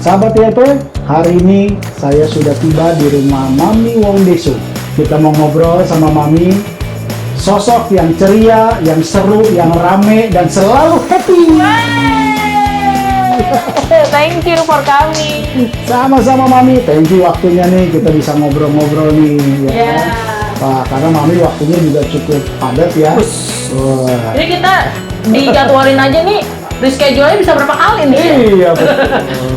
Sahabat YP, hari ini saya sudah tiba di rumah Mami Wong Deso. Kita mau ngobrol sama Mami, sosok yang ceria, yang seru, yang rame, dan selalu happy. Thank you for coming. Sama-sama Mami, thank you waktunya nih, kita bisa ngobrol-ngobrol nih. Ya. Yeah. Pak, karena Mami waktunya juga cukup padat ya. Wah. Jadi kita dijadwalin aja nih, reschedule-nya bisa berapa kali nih? Iya, betul.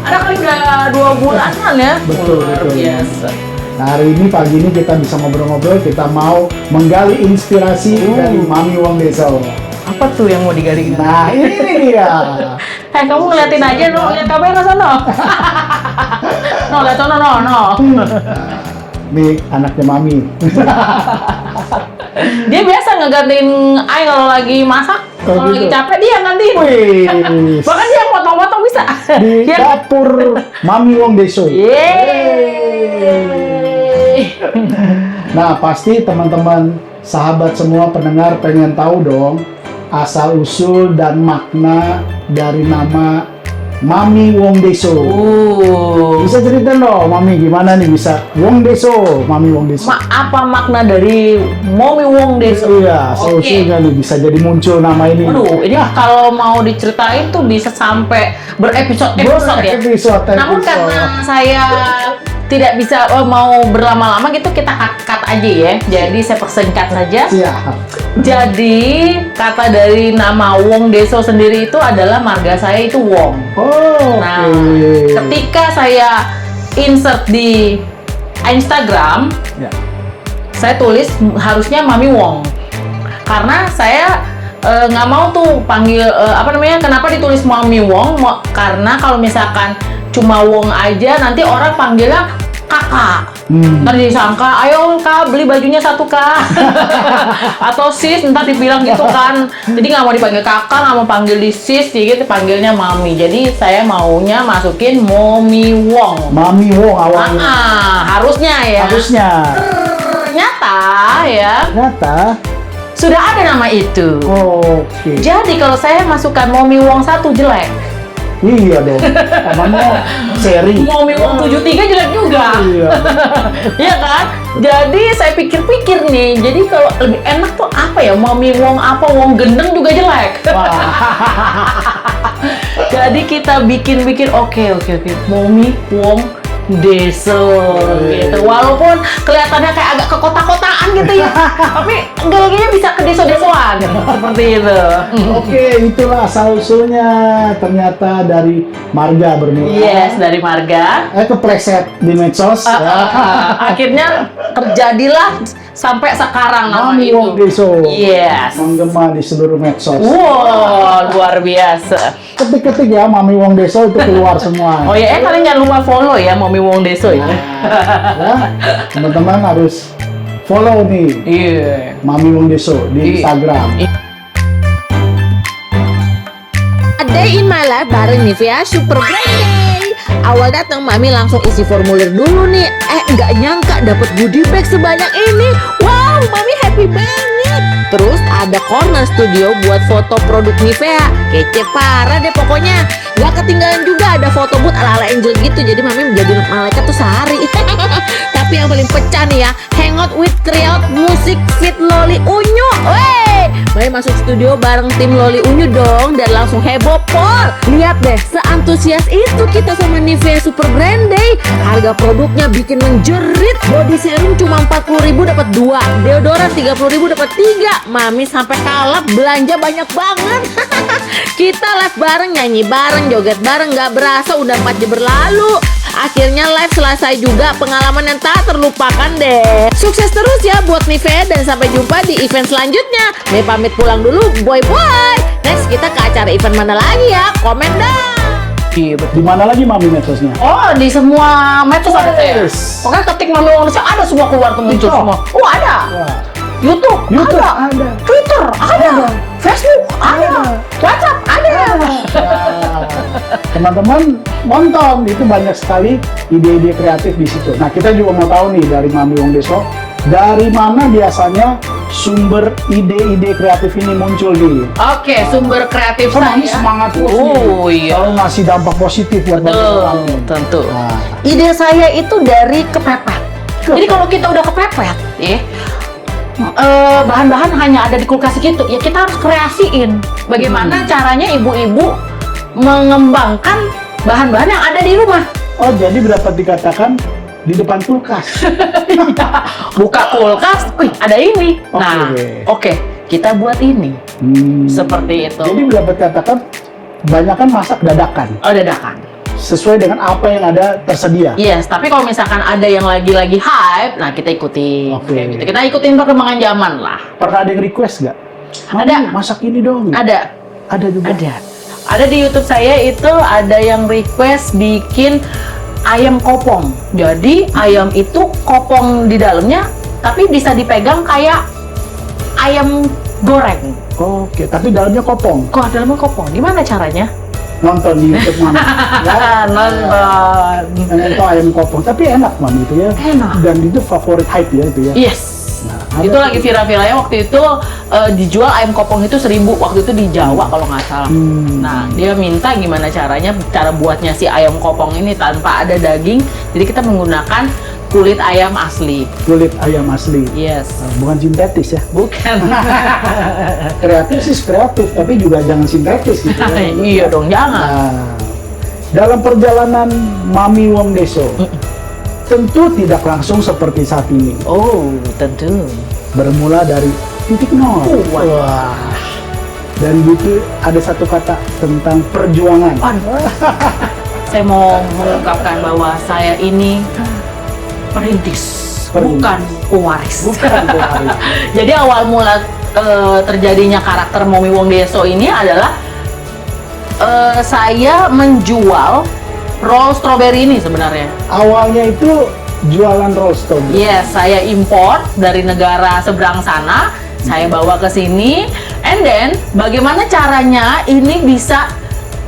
Ada kali udah 2 bulanan ya. Betul, Luar betul. biasa. Nah, hari ini pagi ini kita bisa ngobrol-ngobrol, kita mau menggali inspirasi dari Mami Wong Deso. Apa tuh yang mau digali? Nah, ini dia. Kamu ngeliatin aja, no, lihat kamera sana. No, lihat sana, no. Nih anaknya Mami. Dia biasa ngegantiin Ai kalau lagi masak. Oh, Kalau lagi gitu. capek dia gantiin. Wih, Bahkan dia yang potong-potong bisa. di Dia dapur Mami Wong Deso. Yeay. Nah, pasti teman-teman sahabat semua pendengar pengen tahu dong asal-usul dan makna dari nama Mami Wong Deso. Bisa cerita dong, Mami, gimana nih bisa Wong Deso, Mami Wong Deso? Apa makna dari Mami Wong Deso? Iya, asal-usulnya nih bisa jadi muncul nama ini. Waduh, ini kalau mau diceritain tuh bisa sampai berepisode-episode ya. Episode. Namun karena saya tidak bisa mau berlama-lama gitu, kita cut aja ya. Jadi saya persingkat saja. Siap. Jadi kata dari nama Wong Deso sendiri itu adalah marga saya itu Wong. Oh, Nah, oke. ketika saya insert di Instagram, Ya. saya tulis harusnya Mami Wong. Karena saya nggak mau tuh panggil kenapa ditulis Mami Wong? Karena kalau misalkan cuma Wong aja nanti orang panggilnya kakak. Ntar disangka, ayo kak beli bajunya 1 kak. Atau sis, ntar dibilang gitu kan. Jadi nggak mau dipanggil kakak, nggak mau panggil di sis, jadi panggilnya Mami. Jadi saya maunya masukin Mami Wong. Mami Wong awalnya. Harusnya ya. Harusnya. Ternyata ya Ternyata. sudah ada nama itu. Oke. Jadi kalau saya masukkan Mami Wong 1 jelek. Iya dong. Namanya seri. Mami Wong 73 jelek juga. Iya. Iya kan? Jadi saya pikir-pikir nih, jadi kalau lebih enak tuh apa ya? Mami Wong apa? Wong gendeng juga jelek. Wah. Jadi kita bikin oke. Mami Wong Deso gitu. Walaupun kelihatannya kayak agak ke kota-kotaan gitu ya. Tapi gaya-gayanya bisa ke deso-desoan seperti itu. Oke, itulah asal-usulnya. Ternyata dari marga bermula. Yes, dari marga. Kepleset di medsos. Akhirnya terjadilah sampai sekarang nama Mami Wong itu. Deso. Yes. Menggema di seluruh medsos. Wow, luar biasa. Ketik-ketik ya Mami Wong Deso itu keluar semua. Oh ya, kalian jangan lupa follow ya Mami Wong Deso ya. Ya, teman-teman harus follow nih Iya. Mami Wong Deso di Iya. Instagram. A day in my life bareng Nivea Super Brand Day. Awal datang Mami langsung isi formulir dulu nih. Nggak nyangka dapat goodie bag sebanyak ini. Wow, Mami happy banget. Terus ada corner studio buat foto produk Nivea. Kece parah deh pokoknya. Nggak ketinggalan juga ada foto booth ala-ala Angel gitu. Jadi Mami menjadi malaikat tuh sehari. Tapi yang paling pecah nih ya, hangout with Kriot Musik Fit Loli Unyu. Wey, Mami masuk studio bareng tim Loli Unyu dong dan langsung heboh pol. Lihat deh, seantusias itu kita sama Nivea Super Brand Day. Harga produknya bikin menjerit. Body serum cuma 40.000 dapat 2, deodoran 30.000 dapat 3. Mami sampai kalap belanja banyak banget. Kita live bareng, nyanyi bareng, joget bareng, nggak berasa udah 4 jam berlalu. Akhirnya live selesai juga, pengalaman yang tak terlupakan deh. Sukses terus ya buat Nivea dan sampai jumpa di event selanjutnya. Nih pamit pulang dulu, boy. Next kita ke acara event mana lagi ya? Komen dah. Iya, betul. Di mana lagi Mami medsosnya? Oh, di semua medsos ada saya. Yes. Pokoknya ketik Mami Wong Deso ada semua keluar tuh muncul TikTok. semua. Oh, ada. Wah. YouTube ada. ada. Twitter ada. Facebook ada. WhatsApp ada. Nah, teman-teman nonton itu banyak sekali ide-ide kreatif di situ. Nah, kita juga mau tahu nih dari Mami Wong Deso, dari mana biasanya sumber ide-ide kreatif ini muncul di? Oke, sumber kreatif Kan Mami saya. semangat terus Oh, nih. iya. Kalau ngasih dampak positif buat banyak orang. Betul, tentu. Nah, Ide saya itu dari kepepet. Jadi kalau kita udah kepepet, ya, bahan-bahan hanya ada di kulkas gitu, ya kita harus kreasiin. Bagaimana caranya ibu-ibu mengembangkan bahan-bahan yang ada di rumah. oh jadi dapat dikatakan di depan kulkas. Buka kulkas, wih ada ini. Oke. Nah, oke, kita buat ini. Seperti itu. Jadi dapat katakan banyak kan masak dadakan Oh, dadakan. sesuai dengan apa yang ada tersedia. Yes, tapi kalau misalkan ada yang lagi hype, nah kita ikutin. Oke. Kayak gitu. Kita ikutin perkembangan zaman lah. Pernah ada yang request nggak? Ada. Masak ini dong. Ada. Ada juga. Ada di YouTube saya itu ada yang request bikin ayam kopong. Jadi ayam itu kopong di dalamnya, tapi bisa dipegang kayak ayam goreng. Oke, tapi dalamnya kopong. Kok dalamnya kopong? Gimana caranya? Nonton di YouTube Mami. Ya, Nonton. itu ayam kopong. Tapi enak Mami itu ya. Enak. Dan itu favorit hype ya itu ya. Yes. Nah, Itu lagi viral-viralnya waktu itu dijual ayam kopong itu 1.000 waktu itu di Jawa kalau nggak salah. Nah, dia minta gimana caranya, cara buatnya si ayam kopong ini tanpa ada daging. Jadi kita menggunakan kulit ayam asli. Kulit ayam asli. Yes. Bukan sintetis ya. Bukan. Kreatif sih kreatif, tapi juga jangan sintetis gitu ya. Iya dong, jangan. Nah, dalam perjalanan Mami Wong Deso, tentu tidak langsung seperti saat ini. Oh, tentu. Bermula dari titik nol. Wah. Wah. Dan itu ada satu kata tentang perjuangan. Saya mau mengungkapkan bahwa saya ini perintis, bukan pewaris. Bukan pewaris. Jadi awal mula terjadinya karakter Mommy Wong Deso ini adalah saya menjual roll strawberry ini sebenarnya. Awalnya itu jualan roll strawberry. Yes, saya import dari negara seberang sana, saya bawa ke sini, and then bagaimana caranya ini bisa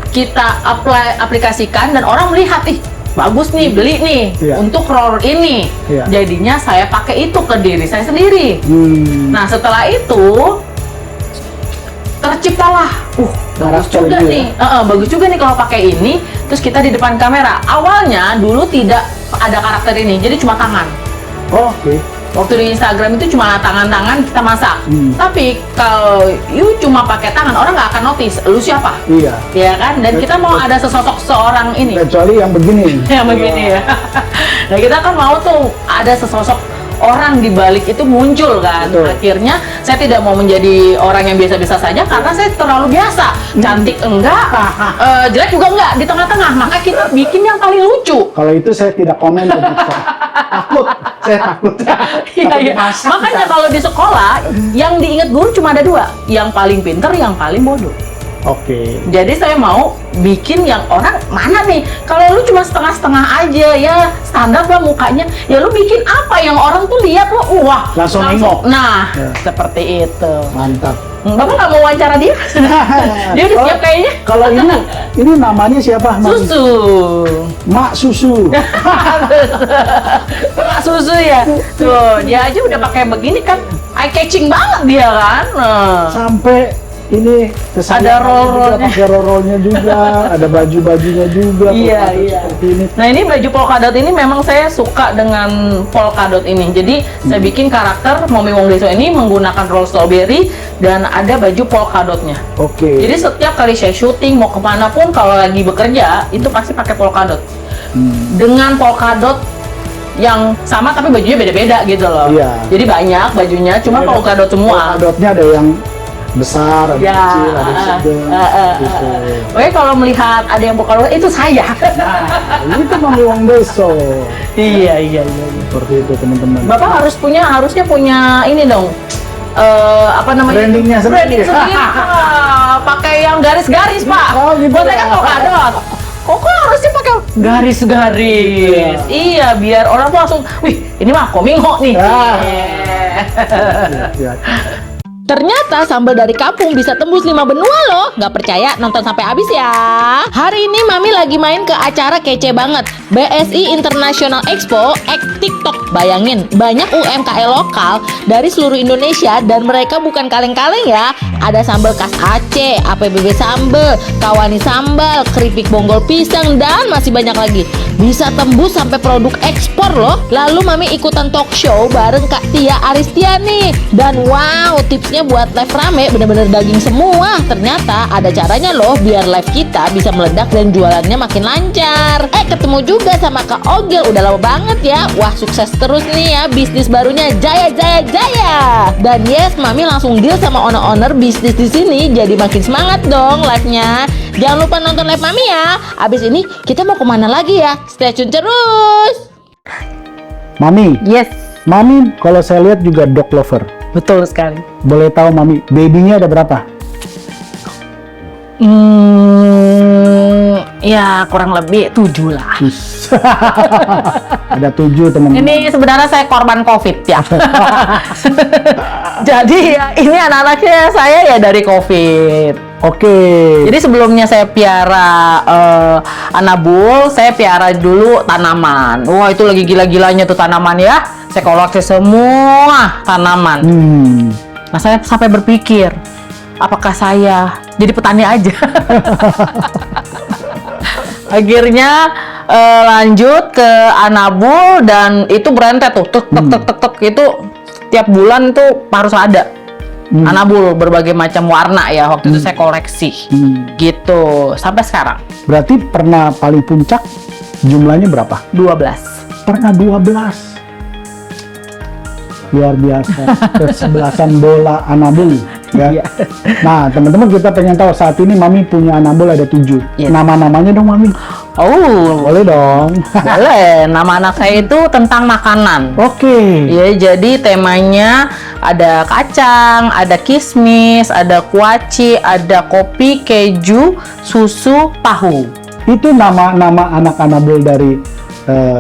kita aplikasikan dan orang melihat, ih bagus nih, beli nih Iya. untuk roll ini. Iya. Jadinya saya pakai itu ke diri saya sendiri. Nah setelah itu terciptalah, bagus Karakter juga itu ya? nih, bagus juga nih kalau pakai ini. Terus kita di depan kamera. Awalnya dulu tidak ada karakter ini, jadi cuma tangan. Oke. Waktu di Instagram itu cuma tangan-tangan kita masak. Tapi kalau you cuma pakai tangan, orang nggak akan notice lu siapa, Iya. ya kan? Dan kita mau ada sesosok seorang ini, Kecuali yang begini. yang begini ya. Nah kita kan mau tuh ada sesosok orang di balik itu muncul kan. Betul. Akhirnya saya tidak mau menjadi orang yang biasa-biasa saja karena saya terlalu biasa. Cantik enggak, jelek juga enggak, di tengah-tengah. Maka kita bikin yang paling lucu. Kalau itu saya tidak komen pemirsa. Takut, saya takut. Iya, Takut iya. dimasak. Makanya kalau di sekolah yang diingat guru cuma ada dua, yang paling pinter, yang paling bodoh. Oke. Jadi saya mau bikin yang orang mana nih? Kalau lu cuma setengah-setengah aja ya standar lah mukanya. Ya lu bikin apa yang orang tuh lihat lo, wah Langsung nengok. Nah, Ya. seperti itu. Mantap. Bapak nggak mau wawancara dia? Dia udah siap kayaknya. Kalau ini namanya siapa? Mami? Susu. Mak Susu. Susu ya. Tuh, dia aja udah pakai begini kan. Eye catching banget dia kan. Nah. Sampai ini Ada roll-rollnya. pakai roll-rollnya juga, ada baju-bajunya juga. Iya, polkadot iya. Seperti ini. Nah ini baju polkadot ini memang saya suka dengan polkadot ini. Jadi saya bikin karakter Mommy Wong Deso ini menggunakan roll strawberry dan ada baju polkadotnya. Oke. Jadi setiap kali saya syuting mau kemana pun kalau lagi bekerja itu pasti pakai polkadot. Dengan polkadot yang sama tapi bajunya beda-beda gitu loh. Iya. Jadi banyak bajunya, cuma polkadot semua. Polkadotnya ada yang besar, ada Ya, kecil, ada sedang. Gitu. Oke, kalau melihat ada yang polkadot itu saya. Nah, itu Mami Wong Deso. Iya. Seperti itu teman-teman. Bapak harusnya punya ini dong. Apa namanya? Brandingnya sendiri. Branding sendiri. Pakai yang garis-garis, Pak. Oh, gitu Buat saya ya. kan polkadot. Kok harusnya pakai garis-garis? Iya, biar orang tuh langsung, wih, ini mah kominho nih. Ah. Ya. Ternyata sambal dari kampung bisa tembus 5 benua loh. Gak percaya? Nonton sampai habis ya. Hari ini Mami lagi main ke acara kece banget, BSI International Expo Acting TikTok. Bayangin, banyak UMKM lokal dari seluruh Indonesia dan mereka bukan kaleng-kaleng ya. Ada sambal khas Aceh, APBB sambal, Kawani sambal, keripik bonggol pisang, dan masih banyak lagi. Bisa tembus sampai produk ekspor loh. Lalu Mami ikutan talk show bareng Kak Tia Aristiani. Dan wow, tipsnya buat live rame bener-bener daging semua. Ternyata ada caranya loh biar live kita bisa meledak dan jualannya makin lancar. Ketemu juga sama Kak Ogil, udah lama banget ya. Wah, sukses terus nih ya bisnis barunya, jaya jaya jaya. Dan yes, Mami langsung deal sama owner-owner bisnis di sini, jadi makin semangat dong live-nya. Jangan lupa nonton live Mami ya. Abis ini kita mau kemana lagi ya? Stay tune terus. Mami, Yes, Mami kalau saya lihat juga dog lover. betul sekali. Boleh tahu Mami, babynya ada berapa? Ya kurang lebih 7 lah. Ada 7 teman-teman. Ini sebenarnya saya korban COVID ya. Jadi ya, ini anak-anaknya saya ya dari COVID. Oke. Jadi sebelumnya saya piara anabul, saya piara dulu tanaman. Wah, itu lagi gila-gilanya tuh tanaman ya. Saya koleksi semua tanaman. Nah, saya sampai berpikir, apakah saya jadi petani aja? Akhirnya lanjut ke anabul dan itu berentet tuh, tek tek tek tek tek, itu tiap bulan tuh harus ada anabul berbagai macam warna ya. Waktu itu saya koleksi gitu sampai sekarang. Berarti pernah paling puncak jumlahnya berapa? 12. Pernah 12. Luar biasa. Kesebelasan bola anabul ya. Iya. Nah, teman-teman kita pengen tahu saat ini Mami punya anabul ada 7. Yes. Nama-namanya dong Mami. Oh, Boleh dong. boleh. Nama anak saya itu tentang makanan. Oke. Ya, jadi temanya ada kacang, ada kismis, ada kuaci, ada kopi, keju, susu, tahu. Itu nama-nama anak anabul dari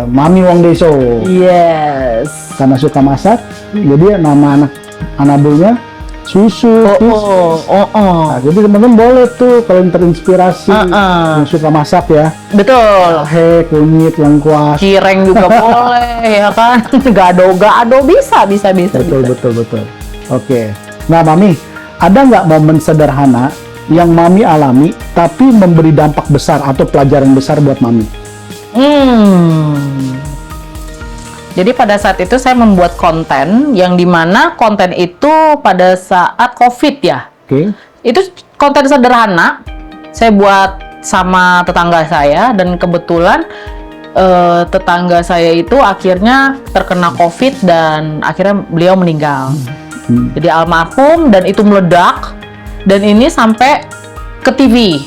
Mami Wong Deso. Yes. Karena suka masak, jadi nama anak anabulnya susu. Nah, jadi teman-teman boleh tuh kalau yang terinspirasi yang suka masak ya. Betul. Jahe, kunyit, lengkuas. Cireng juga boleh ya kan. Gado-gado bisa. Betul. Oke. Nah, Mami, ada nggak momen sederhana yang Mami alami tapi memberi dampak besar atau pelajaran besar buat Mami? Jadi pada saat itu saya membuat konten yang dimana konten itu pada saat COVID ya. Oke. Itu konten sederhana saya buat sama tetangga saya dan kebetulan tetangga saya itu akhirnya terkena COVID dan akhirnya beliau meninggal. Jadi almarhum dan itu meledak dan ini sampai ke TV.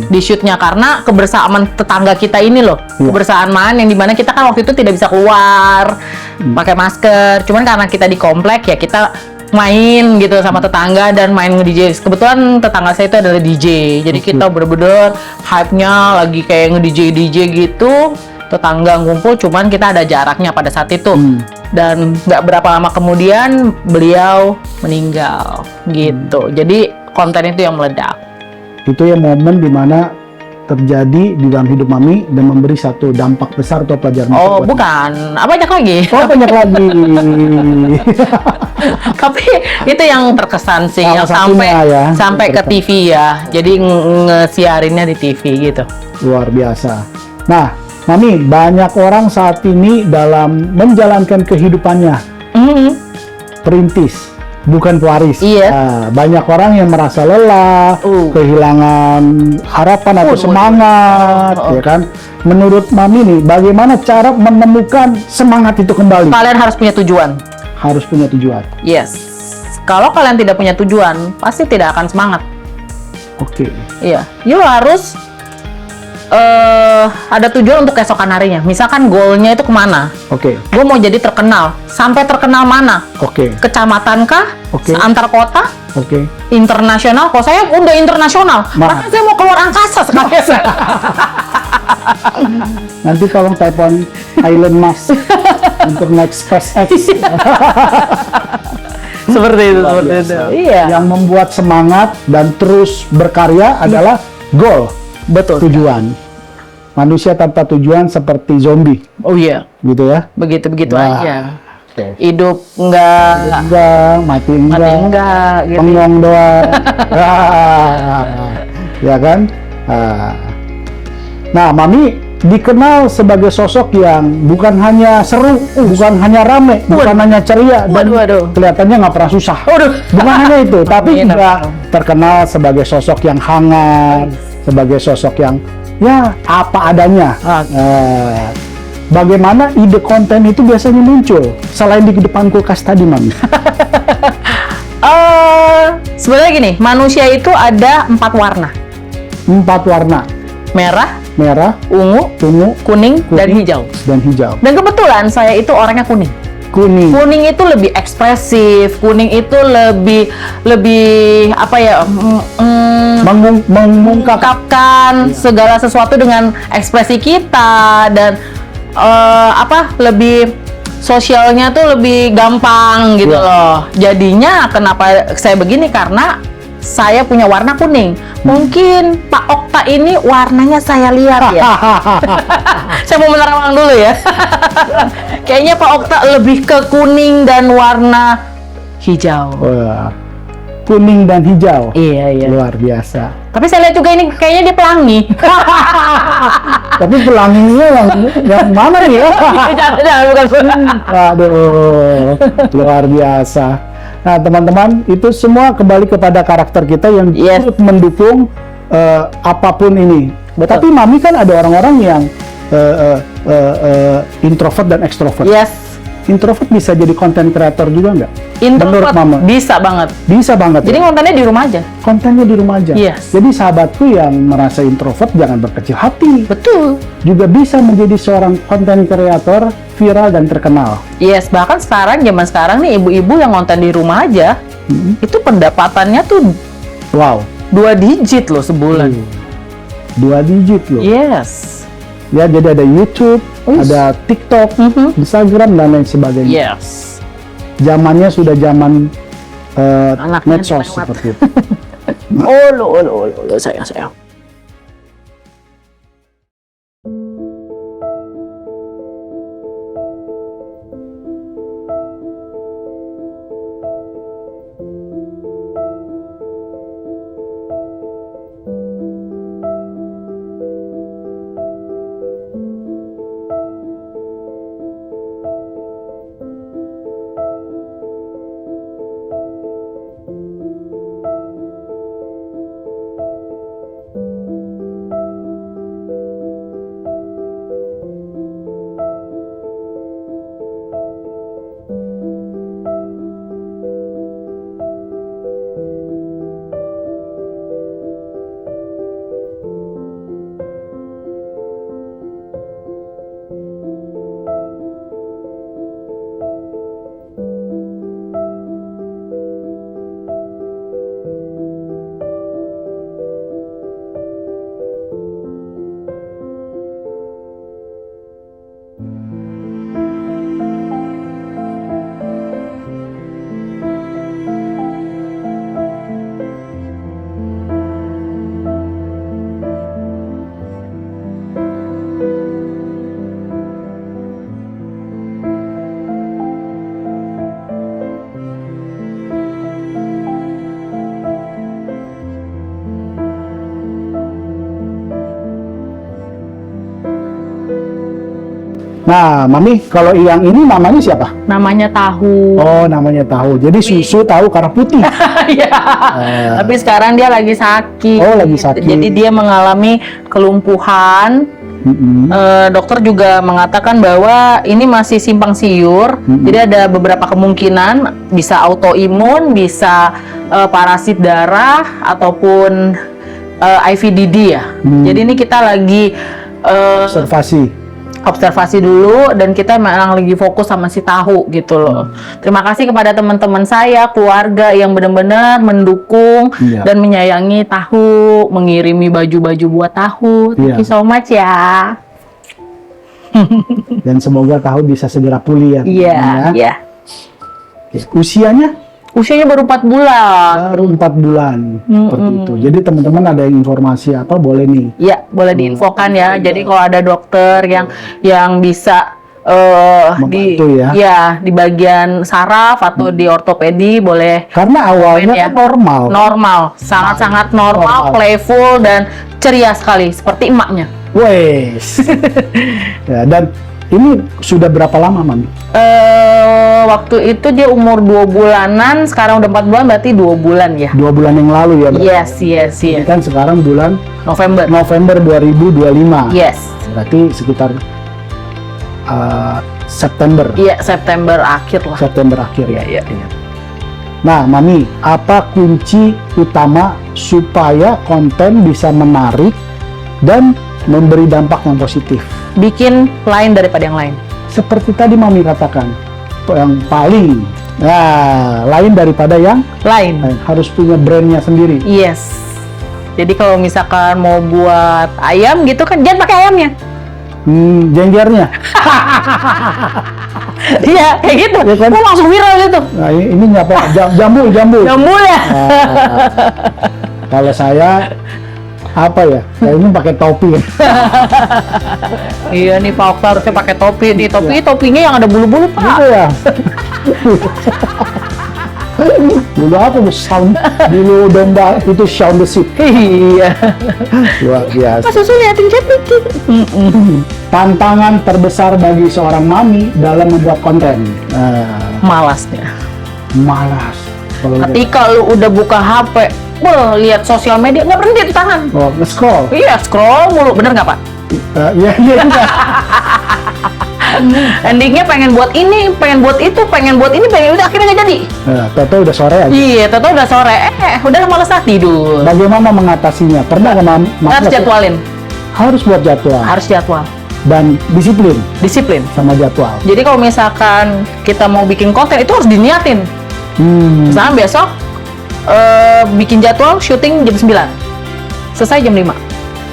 Di shootnya karena kebersamaan tetangga kita ini loh, kebersamaan yang dimana kita kan waktu itu tidak bisa keluar pakai masker, cuman karena kita di komplek ya kita main gitu sama tetangga dan main nge-DJ. Kebetulan tetangga saya itu adalah DJ, jadi kita bener-bener hype-nya lagi kayak nge-DJ gitu, tetangga ngumpul, cuman kita ada jaraknya pada saat itu. Dan nggak berapa lama kemudian beliau meninggal gitu. Jadi konten itu yang meledak. Itu ya momen dimana terjadi di dalam hidup Mami dan memberi satu dampak besar atau pelajaran. Oh, buat bukan. Banyak lagi. Mami. Oh, banyak lagi. Tapi itu yang terkesan sih, Salah yang satunya ya. sampai ke TV ya. Jadi ngesiarinnya di TV gitu. Luar biasa. Nah, Mami, banyak orang saat ini dalam menjalankan kehidupannya perintis, bukan pewaris. Iya. Nah, banyak orang yang merasa lelah, kehilangan harapan atau semangat, ya kan? Menurut Mami nih, bagaimana cara menemukan semangat itu kembali? Kalian harus punya tujuan. Harus punya tujuan. Yes. Kalau kalian tidak punya tujuan, pasti tidak akan semangat. Oke. Iya. You harus ada tujuan untuk keesokan harinya. Misalkan goalnya itu kemana? Oke. Gue mau jadi terkenal. Sampai terkenal mana? Oke. Kecamatan kah? Oke. Antar kota? Oke. Internasional? Kok saya udah internasional? Bahkan saya mau keluar angkasa sekalian. Nanti tolong telepon Elon Musk untuk naik SpaceX. Seperti itu, Luar seperti itu. biasa. Iya. Yang membuat semangat dan terus berkarya adalah goal, Betul. tujuan. manusia tanpa tujuan seperti zombie, Oh iya, gitu ya. begitu-begitu Wah. aja. Oke. Hidup enggak, Enggak, mati mati enggak, enggak gitu. bengong doang. Ya kan? Nah, Mami dikenal sebagai sosok yang bukan hanya seru, bukan hanya rame, bukan hanya ceria, dan Waduh. kelihatannya nggak pernah susah. Bukan hanya itu, tapi Amin, juga terkenal sebagai sosok yang hangat, sebagai sosok yang ya apa adanya. Bagaimana ide konten itu biasanya muncul selain di depan kulkas tadi, Mami? Sebenarnya gini, manusia itu ada 4 warna. 4 warna: Merah, merah, ungu, ungu, kuning, dan Kuning. hijau. dan hijau. Dan kebetulan saya itu orangnya kuning. Kuning. Kuning itu lebih ekspresif, kuning itu lebih apa ya? Mengungkap Mengungkapkan segala sesuatu dengan ekspresi kita dan lebih sosialnya tuh lebih gampang gitu Ya. loh. Jadinya kenapa saya begini, karena saya punya warna kuning. Mungkin Pak Okta ini warnanya saya lihat ya. Saya mau menerawang dulu ya. Kayaknya Pak Okta lebih ke kuning dan warna hijau. Wah, kuning dan hijau. Iya. Luar biasa. Tapi saya lihat juga ini kayaknya dia pelangi. Tapi pelanginya yang mana nih ya? Jangan, bukan. Waduh, luar biasa. Nah, teman-teman, itu semua kembali kepada karakter kita yang Yes. turut mendukung apapun ini. Betul. Tapi Mami kan ada orang-orang yang introvert dan extrovert. Yes. Introvert bisa jadi content creator juga nggak? Introvert Menurut Mama? bisa banget. Bisa banget. Jadi ya? kontennya di rumah aja. Kontennya di rumah aja. Yes. Jadi sahabatku yang merasa introvert jangan berkecil hati. Betul. Juga bisa menjadi seorang konten kreator viral dan terkenal. Yes, bahkan zaman sekarang nih ibu-ibu yang konten di rumah aja, itu pendapatannya tuh Wow. 2 digit loh sebulan. 2 digit loh. Yes. Ya, jadi ada YouTube, Uish. ada TikTok, Instagram dan lain sebagainya. Yes. Zamannya sudah zaman Anaknya medsos lewat. seperti itu. Oh, sayang. Nah, Mami, kalau yang ini namanya siapa? Namanya tahu. Oh, namanya tahu. Jadi susu tahu karena putih. Iya. Tapi sekarang dia lagi sakit. Oh, lagi sakit. Jadi dia mengalami kelumpuhan. Dokter juga mengatakan bahwa ini masih simpang siur. Jadi ada beberapa kemungkinan bisa autoimun, bisa parasit darah ataupun IVDD ya. Jadi ini kita lagi observasi dulu dan kita memang lagi fokus sama si tahu gitu loh. Terima kasih kepada teman-teman saya, keluarga yang benar-benar mendukung dan menyayangi tahu, mengirimi baju-baju buat tahu. Thank you so much ya. Dan semoga tahu bisa segera pulih ya. Iya. Oke. Usianya Usianya baru 4 bulan. Baru 4 bulan. Seperti itu. Jadi teman-teman ada informasi apa boleh nih. Ya, boleh diinfokan ya. Jadi kalau ada dokter yang bisa Membantu di bagian saraf atau di ortopedi boleh. Karena awalnya ya. kan normal. Sangat-sangat normal, playful dan ceria sekali seperti emaknya. Wes. Ya, dan ini sudah berapa lama, Mami? Waktu itu dia umur 2 bulanan, sekarang udah 4 bulan, berarti 2 bulan ya. 2 bulan yang lalu ya, Bro? Yes. Ini kan sekarang bulan November 2025. Yes. Berarti sekitar September. Iya, September akhir lah. September akhir ya. Iya. Nah, Mami, apa kunci utama supaya konten bisa menarik dan memberi dampak yang positif? Bikin lain daripada yang lain. Seperti tadi Mami katakan, yang paling lain daripada yang Lain. harus punya brandnya sendiri. Yes. Jadi kalau misalkan mau buat ayam gitu kan, jangan pakai ayamnya. Jenggernya. Iya, kayak gitu. Ya kan? Kok langsung viral gitu. Nah, ini apa? Jambu. Jambu ya. Kalau saya apa ya? Kayaknya pakai topi. Iya nih Pak Okta harusnya pakai topi nih. Topinya yang ada bulu-bulu Pak. Gitu ya. Dulu apa tuh sound dulu domba itu sound the sheep. Iya. Luar biasa. Susu liatin cantik. Tantangan terbesar bagi seorang mami dalam membuat konten. Malasnya. Malas. Kalau Ketika lu udah buka HP, lihat sosial media nggak berhenti tuh tangan. nge-scroll. Iya, scroll mulu, bener nggak Pak? Iya. Endingnya pengen buat ini, pengen buat itu, pengen buat ini, pengen udah akhirnya nggak jadi. Tahu udah sore aja. Iya, tahu udah sore. Udah malas tidur. Bagaimana mengatasinya? Pernah nggak Harus jadwalin. Harus buat jadwal. Harus jadwal. Dan Disiplin. sama jadwal. Jadi kalau misalkan kita mau bikin konten itu harus diniatin. Misalnya besok bikin jadwal syuting jam 9. Selesai jam 5.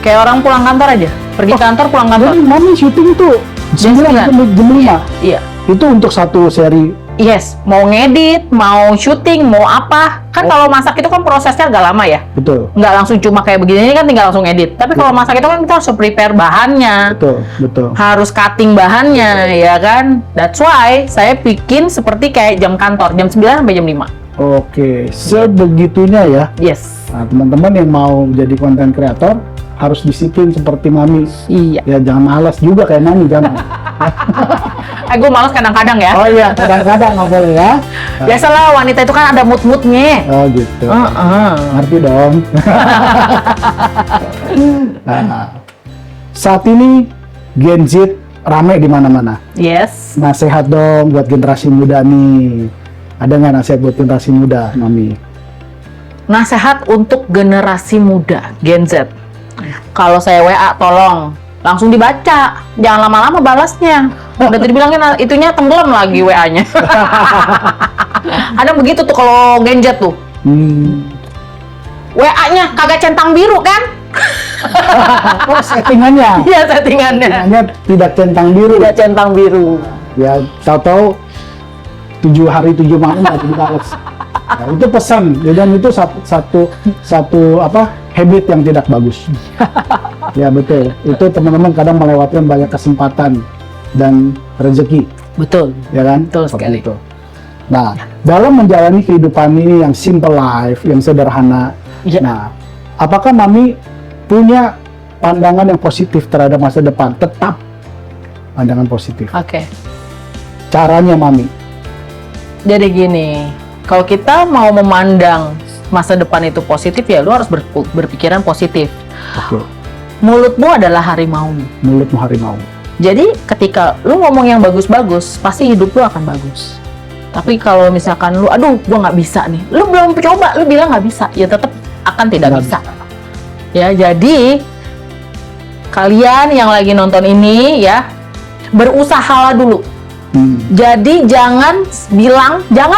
Kayak orang pulang kantor aja. Pergi kantor, pulang kantor. Jadi mami syuting itu jam 5. Iya. Itu untuk satu seri. Yes, mau ngedit, mau syuting, mau apa. Kan kalau masak itu kan prosesnya agak lama ya. Betul. Nggak langsung cuma kayak begini kan tinggal langsung edit. Tapi kalau masak itu kan kita harus prepare bahannya. Betul. Harus cutting bahannya, ya kan? That's why saya bikin seperti kayak jam kantor, jam 9 sampai jam 5. Oke, sebegitunya ya. Yes. Nah, teman-teman yang mau jadi konten kreator harus disiplin seperti mami. Iya. Ya jangan malas juga kayak mami, jangan. Gue malas kadang-kadang ya. Oh iya, kadang-kadang nggak boleh ya. Biasalah wanita itu kan ada mood-moodnya. Oh gitu. Ngerti dong. Nah, saat ini Gen Z rame di mana-mana. Yes. Nasihat dong buat generasi muda nih. Ada nggak nasihat buat generasi muda, Mami? Nasihat untuk generasi muda, Gen Z. Kalau saya WA, tolong langsung dibaca, jangan lama-lama balasnya. Udah tadi bilangin itunya tenggelam lagi WA-nya. Ada begitu tuh kalau Gen Z tuh. WA-nya kagak centang biru kan? Oh, settingannya. Iya, settingannya. Settingannya tidak centang biru. Tidak centang biru. Ya, tahu-tahu 7 hari 7 malam nggak dibales. Nah, itu pesan, dan itu satu habit yang tidak bagus. Ya betul, itu teman-teman kadang melewatkan banyak kesempatan dan rezeki. Betul. Ya kan? Betul Seperti sekali. itu. Nah, dalam menjalani kehidupan ini yang simple life, yang sederhana. Ya. Nah, apakah Mami punya pandangan yang positif terhadap masa depan? Tetap pandangan positif. Oke. Caranya Mami? Jadi gini, kalau kita mau memandang masa depan itu positif ya lu harus berpikiran positif. Oke. Mulutmu adalah harimau. Mulutmu harimau. Jadi ketika lu ngomong yang bagus-bagus, pasti hidup lu akan bagus. Tapi kalau misalkan lu, aduh gua nggak bisa nih, lu belum coba, lu bilang nggak bisa, ya tetap akan tidak bisa. Ya, jadi kalian yang lagi nonton ini ya, berusahalah dulu. Jadi jangan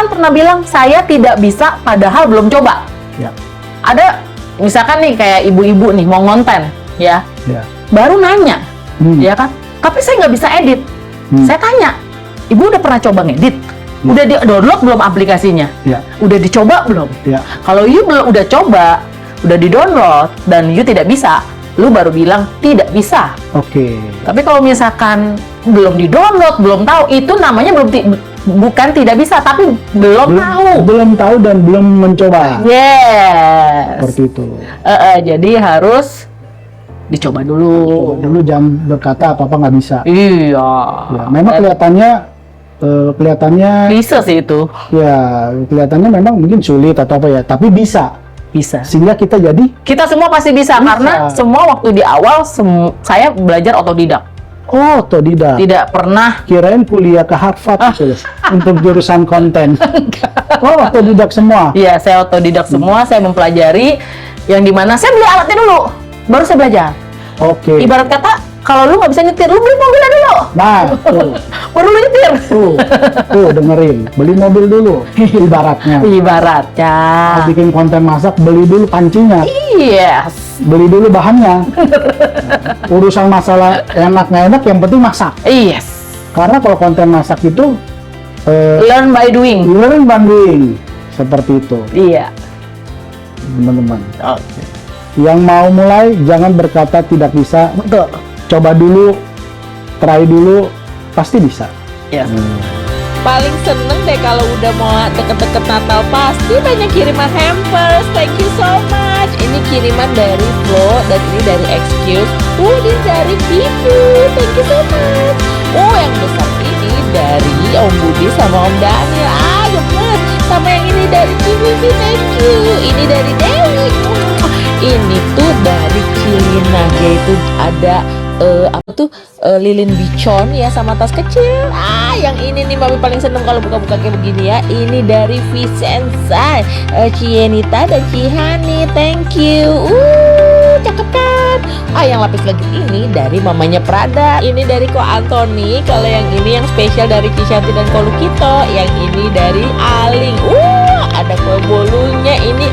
pernah bilang saya tidak bisa padahal belum coba. Ya. Ada misalkan nih kayak ibu-ibu nih mau ngonten ya. Baru nanya. Ya kan? Tapi saya nggak bisa edit. Saya tanya, ibu udah pernah coba ngedit? Udah di-download belum aplikasinya? Ya. Udah dicoba belum? Ya. Kalau you belum udah coba, udah di-download dan you tidak bisa, lu baru bilang tidak bisa. Oke. Tapi kalau misalkan belum di-download, belum tahu, itu namanya bukan tidak bisa, tapi belum tahu. Belum tahu dan belum mencoba. Yes. Seperti itu. Jadi harus dicoba dulu. Coba dulu, jangan berkata apa-apa nggak bisa. Iya. Ya, memang kelihatannya Bisa sih itu. ya kelihatannya memang mungkin sulit atau apa ya, tapi bisa. Bisa. Sehingga kita jadi Kita semua pasti bisa, karena semua waktu di awal saya belajar otodidak. otodidak. Tidak pernah. Kirain kuliah ke Harvard gitu untuk jurusan konten. Otodidak semua. Iya, saya otodidak semua. Saya mempelajari yang dimana saya beli alatnya dulu, baru saya belajar. Oke. Ibarat kata, kalau lu nggak bisa nyetir, lu beli mobilnya dulu, Nah, tuh, baru lu nyetir. tuh dengerin. Beli mobil dulu, ibaratnya. Ibaratnya. Mau bikin konten masak, beli dulu pancinya, Yes. beli dulu bahannya. Urusan masalah enak nggak enak, yang penting masak. Yes. Karena kalau konten masak itu Learn by doing. learn banding seperti itu, Iya. teman-teman. Oke. Yang mau mulai jangan berkata tidak bisa. Betul. Coba dulu, try dulu, pasti bisa. Yes. Paling seneng deh kalau udah mau deket-deket Natal, pasti banyak kiriman hampers. Thank you so much. Ini kiriman dari Flo dan ini dari Excuse. Ini dari Pipu. Thank you so much. Yang besar ini dari Om Budi sama Om Daniel. Gemes. Sama yang ini dari Cibibi. Thank you. Ini dari Dewi. Ini tuh dari Cilina, yaitu ada lilin bicon ya sama tas kecil. Yang ini nih Mami paling seneng kalau buka-buka kayak begini ya. Ini dari Vicenza, Cienita dan Cihani. Thank you. Cakep kan? Yang lapis legit ini dari mamanya Prada. Ini dari Ko Antoni. Kalau yang ini yang spesial dari Kishanti dan Ko Lukito. Yang ini dari Aling. Ada kue bolunya. Ini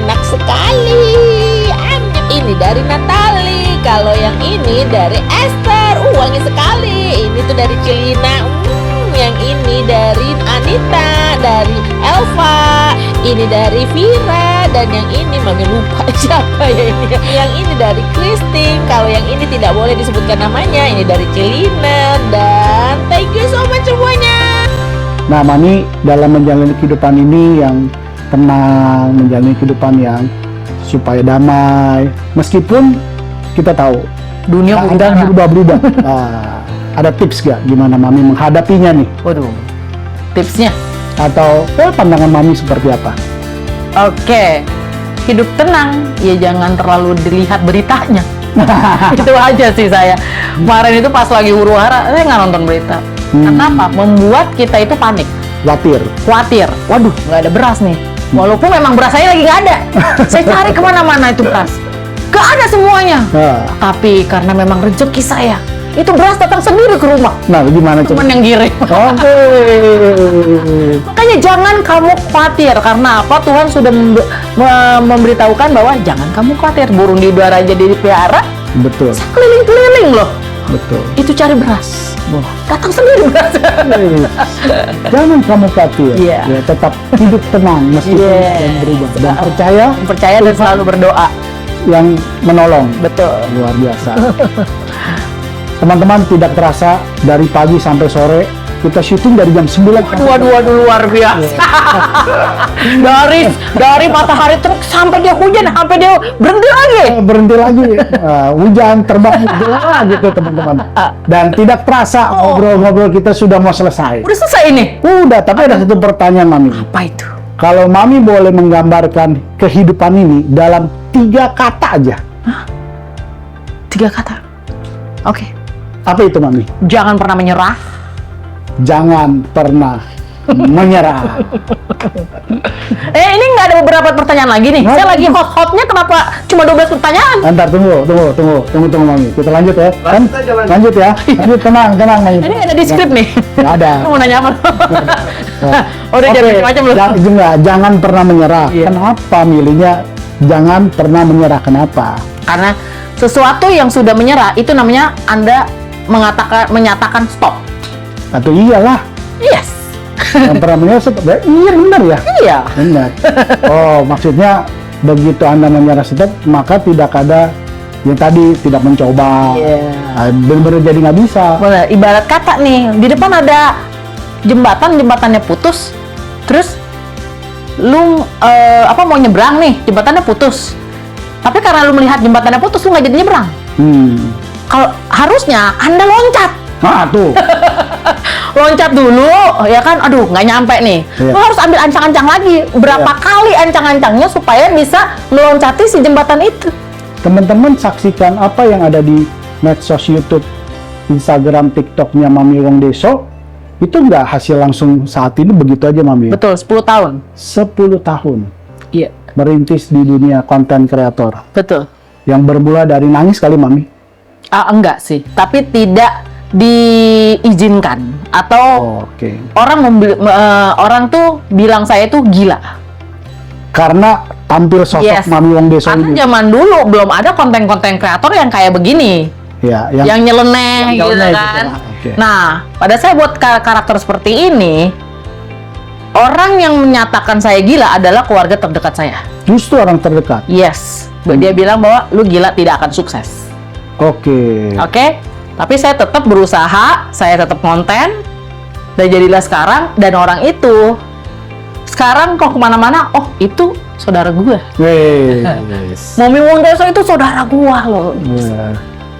enak sekali. Ini dari Natali. Kalau yang ini dari Esther, wangi sekali. Ini tuh dari Celina. Yang ini dari Anita, dari Elva. Ini dari Vira, dan yang ini Mami lupa siapa ya ini. Yang ini dari Christine. Kalau yang ini tidak boleh disebutkan namanya. Ini dari Celina, dan thank you so much semuanya. Nah, Mami dalam menjalani kehidupan ini yang tenang, menjalani kehidupan yang supaya damai, meskipun kita tahu Dunia keadaan berubah-berubah. Ada tips gak gimana Mami menghadapinya nih? Waduh. Tipsnya? Atau pandangan Mami seperti apa? Oke. Hidup tenang, ya jangan terlalu dilihat beritanya. Itu aja sih saya. Kemarin itu pas lagi huru-hara, saya nggak nonton berita. Kenapa? Membuat kita itu panik. Khawatir. Waduh, nggak ada beras nih. Walaupun memang beras saya lagi nggak ada. Saya cari kemana-mana itu beras. Nggak ada semuanya. Tapi karena memang rezeki saya, itu beras datang sendiri ke rumah. Nah, gimana coba? Teman yang giring. Oke. Makanya jangan kamu khawatir. Karena apa? Tuhan sudah memberitahukan bahwa jangan kamu khawatir. Burung di udara aja dipelihara, Betul. keliling-keliling loh. Betul. Itu cari beras. Datang sendiri beras. Jangan kamu khawatir. Iya. Ya, tetap hidup tenang meskipun Yes. yang berubah dan Percaya dan selalu berdoa. yang menolong. Betul. Luar biasa. Teman-teman, tidak terasa dari pagi sampai sore kita syuting dari jam 9. Waduh, luar biasa. dari matahari terus sampai dia hujan, sampai dia berhenti lagi. Berhenti lagi. Hujan terbang gitu teman-teman. Dan tidak terasa ngobrol-ngobrol kita sudah mau selesai. Udah selesai ini. Udah, tapi ada satu pertanyaan Mami. Apa itu? Kalau Mami boleh menggambarkan kehidupan ini dalam 3 kata aja. 3 kata. Oke. Apa itu Mami? Jangan pernah menyerah. Jangan pernah menyerah. Ini nggak ada beberapa pertanyaan lagi nih. Saya lagi hot-hotnya, kenapa cuma 12 pertanyaan? Ntar tunggu Mami. Kita lanjut ya. Lanjut ya. Lanjut, tenang Mami. Ini nggak ada di skrip nih. Nggak ada. Mau nanya apa? Udah Oke, jadi macam belum? Jangan pernah menyerah. Iya. Kenapa milihnya jangan pernah menyerah? Kenapa? Karena sesuatu yang sudah menyerah itu namanya Anda menyatakan stop. Atau iyalah. Yes. Yang pernah menyerasut, iya benar ya? Iya. Benar. Oh, maksudnya begitu Anda menyerasut, maka tidak ada yang tadi tidak mencoba. Iya. Benar-benar jadi nggak bisa. Bener, ibarat kata nih, di depan ada jembatannya putus, terus lu mau nyebrang nih, jembatannya putus. Tapi karena lu melihat jembatannya putus, lu nggak jadi nyebrang. Kalau harusnya Anda loncat. Nah, tuh. Loncat dulu, ya kan? Aduh, nggak nyampe nih. Iya. Lu harus ambil ancang-ancang lagi. Berapa Iya. kali ancang-ancangnya supaya bisa meloncati si jembatan itu. Teman-teman saksikan apa yang ada di medsos YouTube, Instagram, TikToknya Mami Wong Deso. Itu nggak hasil langsung saat ini begitu aja, Mami. Betul, 10 tahun. 10 tahun Iya, merintis di dunia konten kreator. betul. Yang bermula dari nangis kali, Mami. Enggak sih, tapi tidak diizinkan atau Oke. orang tuh bilang saya tuh gila. Karena tampil sosok Yes. Mami Wong Deso Karena ini. zaman dulu belum ada konten-konten kreator yang kayak begini, Ya, yang nyeleneh gitu nyeleneh gitu kan. lah, oke. Nah, pada saya buat karakter seperti ini, orang yang menyatakan saya gila adalah keluarga terdekat saya. Justru orang terdekat. Yes, dia bilang bahwa lu gila tidak akan sukses. Oke. Oke, tapi saya tetap berusaha, saya tetap konten, dan jadilah sekarang. Dan orang itu sekarang kok kemana-mana, oh itu saudara gue. Wes. Mami Wong Deso itu saudara gue loh. Ya,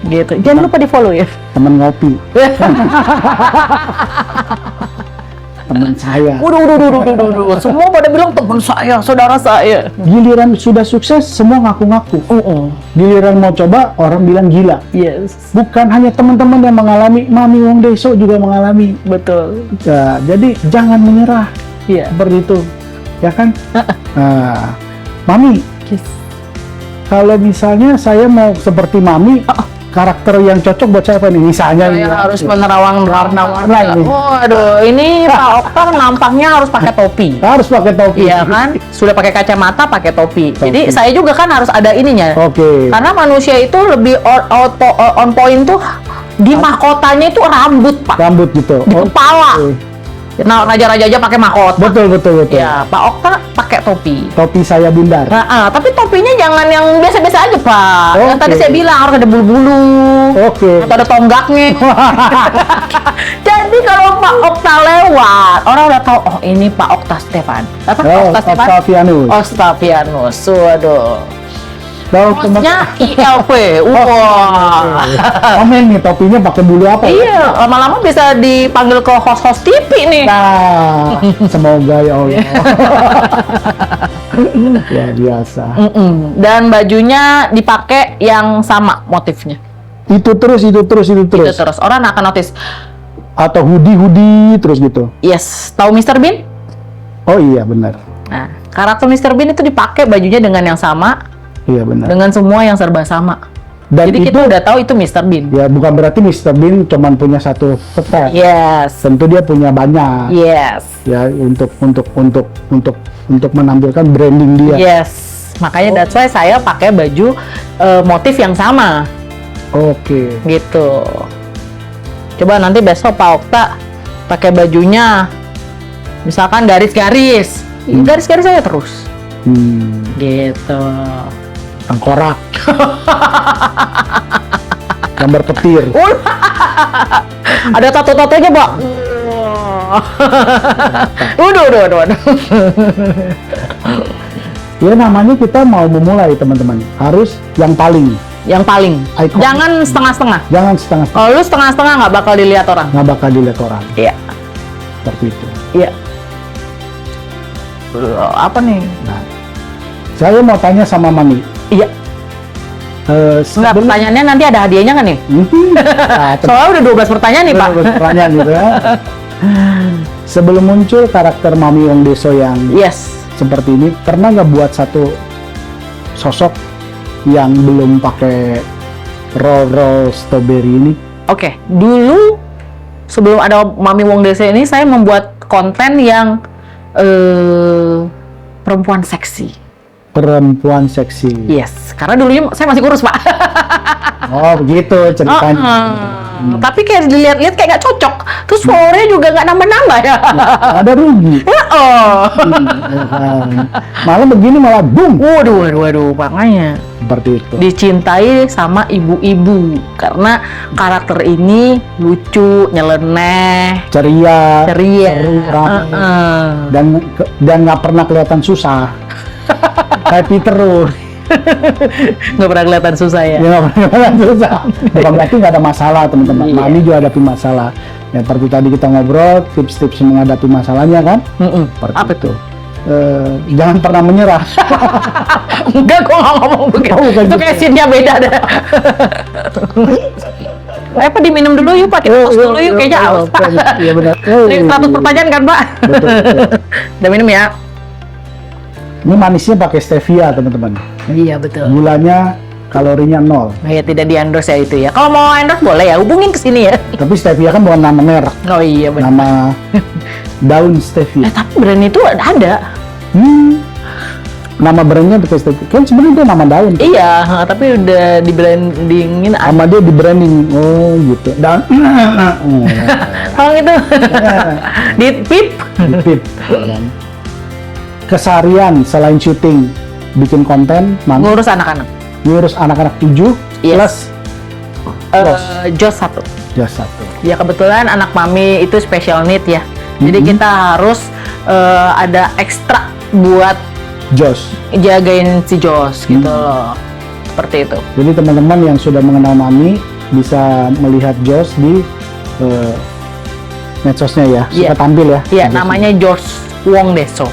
Gitu. Jangan lupa di follow ya. temen ngopi. Temen saya. Udah. Semua pada bilang teman saya, saudara saya. Giliran sudah sukses, semua ngaku-ngaku. Giliran mau coba, orang bilang gila. Yes, Bukan hanya teman-teman yang mengalami, Mami Wong Deso juga mengalami. betul. Ya, jadi jangan menyerah Iya. seperti itu, ya kan? Nah, Mami, Yes. kalau misalnya saya mau seperti Mami, karakter yang cocok buat saya apa nih? Misalnya Saya nih, harus menerawang warna ini. Oh, aduh, ini Pak Oktar nampaknya harus pakai topi. harus pakai topi. Iya kan? Sudah pakai kacamata, pakai topi. Jadi saya juga kan harus ada ininya. Oke. Karena manusia itu lebih on point tuh di mahkotanya itu rambut, Pak. Rambut gitu. Di kepala. Oke. Nah, raja-raja aja pakai mahkota. Betul. Ya, Pak Oktar pakai topi. Topi saya bundar. Tapi topinya jangan yang biasa-biasa aja, Pak. Yang Oke. tadi saya bilang harus ada bulu-bulu. Oke. Atau ada tonggaknya. Jadi kalau Pak Okta lewat, orang udah tahu, oh ini Pak Okta Stefan. Apa? Oh, Okta Stefan? Octavianus. Octavianus. Waduh. Tahu Bosnya ILP. Wah. Komen nih topinya pakai bulu apa? Iya, lama-lama bisa dipanggil ke host-host TV nih. Nah, semoga ya Allah. Luar biasa. Dan bajunya dipakai yang sama motifnya. Itu terus. Itu terus. Orang akan notice. Atau hoodie terus gitu. Yes, tahu Mr. Bean? Oh iya benar. Nah, karakter Mr. Bean itu dipakai bajunya dengan yang sama, Iya benar. dengan semua yang serba sama. Dan Jadi itu kita udah tahu itu Mr. Bean. ya bukan berarti Mr. Bean cuman punya satu step. Yes. Tentu dia punya banyak. Yes. Ya untuk menampilkan branding dia. Yes. Makanya that's why saya pakai baju motif yang sama Oke. gitu. Coba nanti besok Pak Okta pakai bajunya misalkan garis-garis. Garis-garis saya terus. Gitu. Tengkorak. Gambar petir. Ada tato-tatonya, Pak. Waduh. Ya namanya kita mau memulai teman-teman. Harus yang paling. Yang paling. Iconic. Jangan setengah-setengah. Jangan setengah. Kalau lu setengah-setengah nggak bakal dilihat orang. Nggak bakal dilihat orang. Iya. Seperti itu. Iya. Apa nih? Nah, saya mau tanya sama Mami. Iya. Enggak, pertanyaannya nanti ada hadiahnya nggak nih? Nah, Soalnya udah 12 pertanyaan nih, Pak. pertanyaan gitu ya. Sebelum muncul karakter Mami Wong Deso yang Yes. seperti ini, pernah nggak buat satu sosok yang belum pakai roll strawberry ini? Oke, dulu sebelum ada Mami Wong Deso ini, saya membuat konten yang perempuan seksi. Perempuan seksi. Yes, karena dulunya saya masih kurus, Pak. Oh begitu ceritanya. Tapi kayak dilihat-lihat kayak nggak cocok. Terus followernya juga nggak nambah-nambah ya. Ada rugi. Ya, oh. Malah begini malah boom. Waduh, makanya Seperti itu. dicintai sama ibu-ibu karena karakter ini lucu, nyeleneh, Ceria, ceria, seru, ramai. Heeh. dan nggak pernah kelihatan susah. Happy terus. Nggak pernah kelihatan susah ya. Ya nggak pernah kelihatan susah. Bukan berarti nggak ada masalah teman-teman. Iya. Mami juga hadapi masalah. Ya seperti tadi kita ngobrol, tips-tips menghadapi masalahnya kan. Seperti Apa itu. Jangan pernah menyerah. Enggak, gua nggak ngomong begitu. Oh, bukan Itu gitu. kayak scene-nya beda deh. Apa diminum dulu yuk, Pak? Kita tos dulu yuk, kayaknya haus, Pak. Iya benar. Ini 100 pertanyaan kan, Pak? Betul, betul. Udah minum ya? Ini manisnya pakai stevia teman-teman. Iya, betul. Gulanya kalorinya 0. Ya, tidak di-endorse ya itu ya. Kalau mau endorse boleh ya, hubungin ke sini ya. Tapi stevia kan bukan nama merek, Oh iya, benar. nama daun stevia. Tapi brand itu ada. Nama brandnya pakai stevia. Kan sebenarnya dia nama daun. Iya, tapi udah di-brandingin. Sama dia di branding. Oh gitu. Dan Kalau gitu, di pip. Dipip, kan. Keseharian selain syuting, bikin konten, Ngurus anak-anak. ngurus anak-anak 7 Yes. plus Jos. Jos 1. Jos 1. Ya kebetulan anak mami itu special need ya. Jadi kita harus ada ekstra buat Jos. jagain si Jos gitu loh. Seperti itu. Jadi teman-teman yang sudah mengenal Mami bisa melihat Jos di medsosnya ya, suka Iya. tampil ya. Iya, namanya Jos Wong Deso.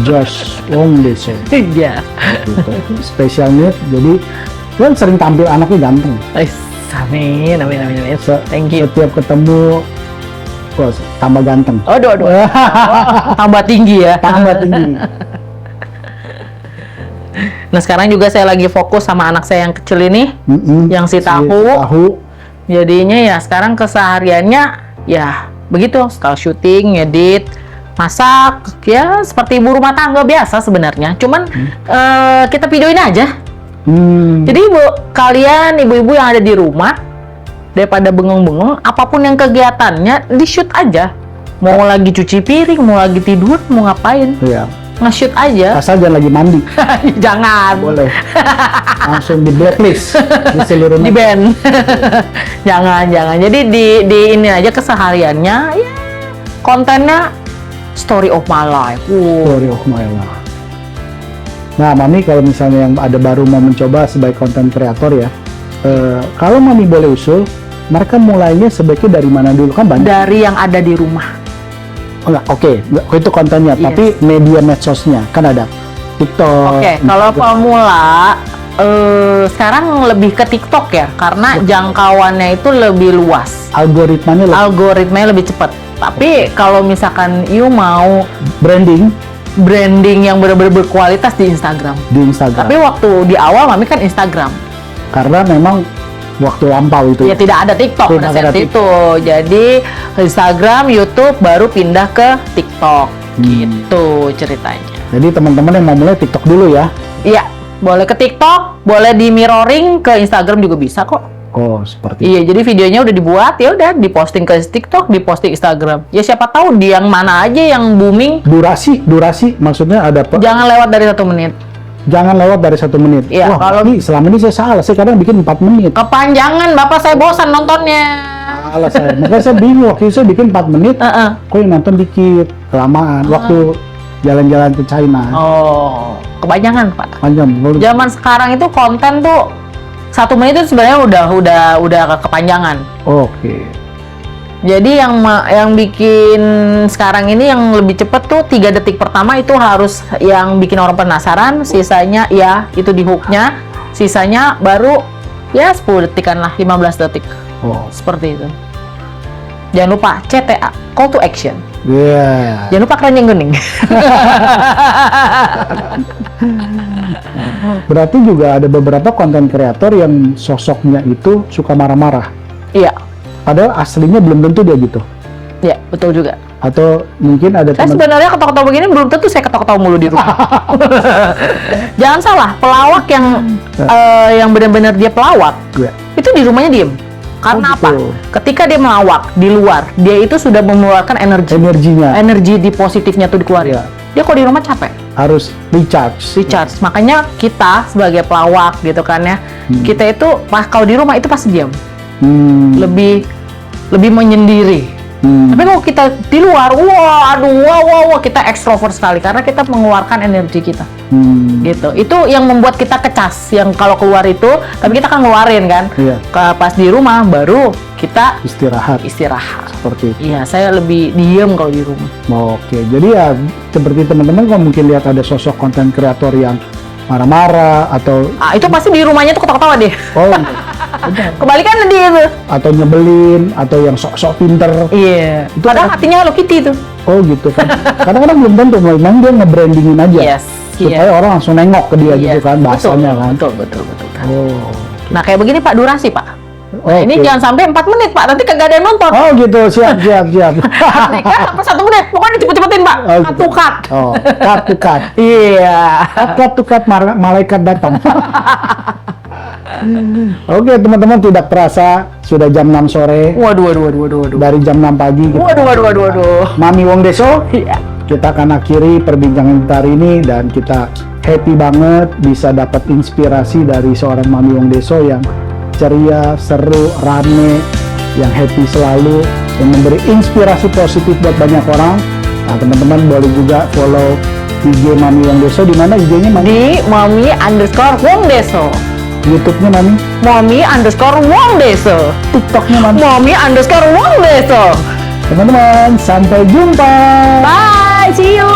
Jos Wong Dese. Iya. Gitu. Special need, jadi kan sering tampil anaknya ganteng. Amin. Thank you. Setiap ketemu, kok tambah ganteng. Aduh. Tambah tinggi ya. Tambah tinggi. Nah sekarang juga saya lagi fokus sama anak saya yang kecil ini, yang si tahu. Jadinya ya sekarang kesehariannya ya begitu, setelah syuting, ngedit, masak, ya seperti ibu rumah tangga biasa sebenarnya. Cuman kita videoin aja. Jadi kalian ibu-ibu yang ada di rumah, daripada bengong-bengong, apapun yang kegiatannya di shoot aja. Mau lagi cuci piring, mau lagi tidur, mau ngapain, Iya. nge-shoot aja. Asal jangan lagi mandi. Jangan. Boleh. Langsung di blacklist di seluruh Di band. jangan. Jadi di ini aja kesehariannya, ya kontennya story of my life. Story of my life. Nah, Mami kalau misalnya yang ada baru mau mencoba sebagai konten kreator ya, kalau Mami boleh usul, mereka mulainya sebaiknya dari mana dulu kan banyak. Dari yang ada di rumah. Oh, enggak, oke, itu kontennya, Yes. tapi media medsosnya kan ada TikTok. Oke, kalau pemula sekarang lebih ke TikTok ya, karena jangkauannya itu lebih luas. Algoritmanya lebih Algoritmanya lebih cepat. Tapi kalau misalkan you mau branding yang benar-benar berkualitas di Instagram. di Instagram. Tapi waktu di awal Mami kan Instagram. Karena memang waktu lampau itu. Ya tidak ada TikTok Tidak pada ada saat itu. Jadi Instagram, YouTube baru pindah ke TikTok. Gitu ceritanya. Jadi teman-teman yang mau mulai TikTok dulu ya. Iya, boleh ke TikTok, boleh di mirroring ke Instagram juga bisa kok. Oh, seperti Iya, jadi videonya udah dibuat, ya udah diposting ke TikTok, diposting Instagram. Ya siapa tahu di yang mana aja yang booming, durasi maksudnya ada jangan lewat dari 1 menit. jangan lewat dari 1 menit. Iya, Wah, kalau- ini selama ini saya salah, saya kadang bikin 4 menit. Kepanjangan, Bapak saya bosan nontonnya. Salah saya. Makanya saya bingung waktu itu saya bikin 4 menit, Heeh. kok yang nonton dikit, kelamaan. Waktu jalan-jalan ke China. Oh, kepanjangan, Pak. Panjang. Zaman sekarang itu konten tuh 1 menit itu sebenarnya udah kepanjangan. Oke. Jadi yang bikin sekarang ini yang lebih cepet tuh 3 detik pertama itu harus yang bikin orang penasaran, sisanya ya itu di hooknya, sisanya baru ya 10 detikan lah, 15 detik. Oh. Seperti itu. Jangan lupa CTA, call to action. Iya. Jangan lupa keranjang gening. Berarti juga ada beberapa konten kreator yang sosoknya itu suka marah-marah. Iya, Padahal aslinya belum tentu dia gitu. iya betul juga. Atau mungkin ada Saya teman sebenarnya ketawa-ketawa begini belum tentu saya ketawa-ketawa mulu di rumah. Jangan salah, pelawak yang benar-benar dia pelawak, Iya. itu di rumahnya diem. Karena Oh, apa? gitu. Ketika dia melawak di luar, dia itu sudah mengeluarkan Energinya energi di positifnya tuh dikeluarin. Iya. Dia kok di rumah capek, harus recharge. Makanya kita sebagai pelawak gitu kan ya, kita itu kalau di rumah itu pasti diam, lebih menyendiri. Tapi kalau kita di luar, wah, kita ekstrovert sekali karena kita mengeluarkan energi kita. Gitu. Itu yang membuat kita kecas. Yang kalau keluar itu, tapi kita kan ngeluarin kan. Iya. Pas di rumah baru kita Istirahat seperti itu. Iya, saya lebih diem kalau di rumah. Oke, jadi ya seperti teman-teman kalau mungkin lihat ada sosok konten kreator yang marah-marah atau Itu pasti di rumahnya tuh ketawa-ketawa deh. oh benar. Kebalikan dia itu. Atau nyebelin atau yang sok-sok pinter. Iya. Itu Padahal kan- hatinya Hello Kitty tuh. Oh gitu kan. Kadang-kadang belum tentu, memang dia nge-brandingin aja. Yes. Supaya orang langsung nengok ke dia gitu kan bahasanya kan. Betul. Oh. Nah, kayak begini Pak, durasi Pak. Nah, ini Oke. jangan sampai 4 menit Pak, nanti kagak ada yang nonton. Oh gitu, siap. Nikah sampai 1 menit, pokoknya cepet-cepetin Pak. Oh, Cut gitu. to cut. Oh, cut to cut. Iya. Cut to cut, malaikat datang. Oke, teman-teman, tidak terasa sudah jam 6 sore. Waduh. Dari jam 6 pagi kita Waduh. Mami Wong Deso. Iya. Kita akan akhiri perbincangan kita hari ini dan kita happy banget bisa dapat inspirasi dari seorang Mami Wong Deso yang ceria, seru, rame, yang happy selalu, yang memberi inspirasi positif buat banyak orang. Nah, teman-teman boleh juga follow IG Mami Wong Deso. Di mana IG-nya Mami? Di Mami_Wongdeso. YouTube-nya Mami? Mami_Wongdeso. TikTok-nya Mami? Mami_Wongdeso. Teman-teman, sampai jumpa. Bye, see you.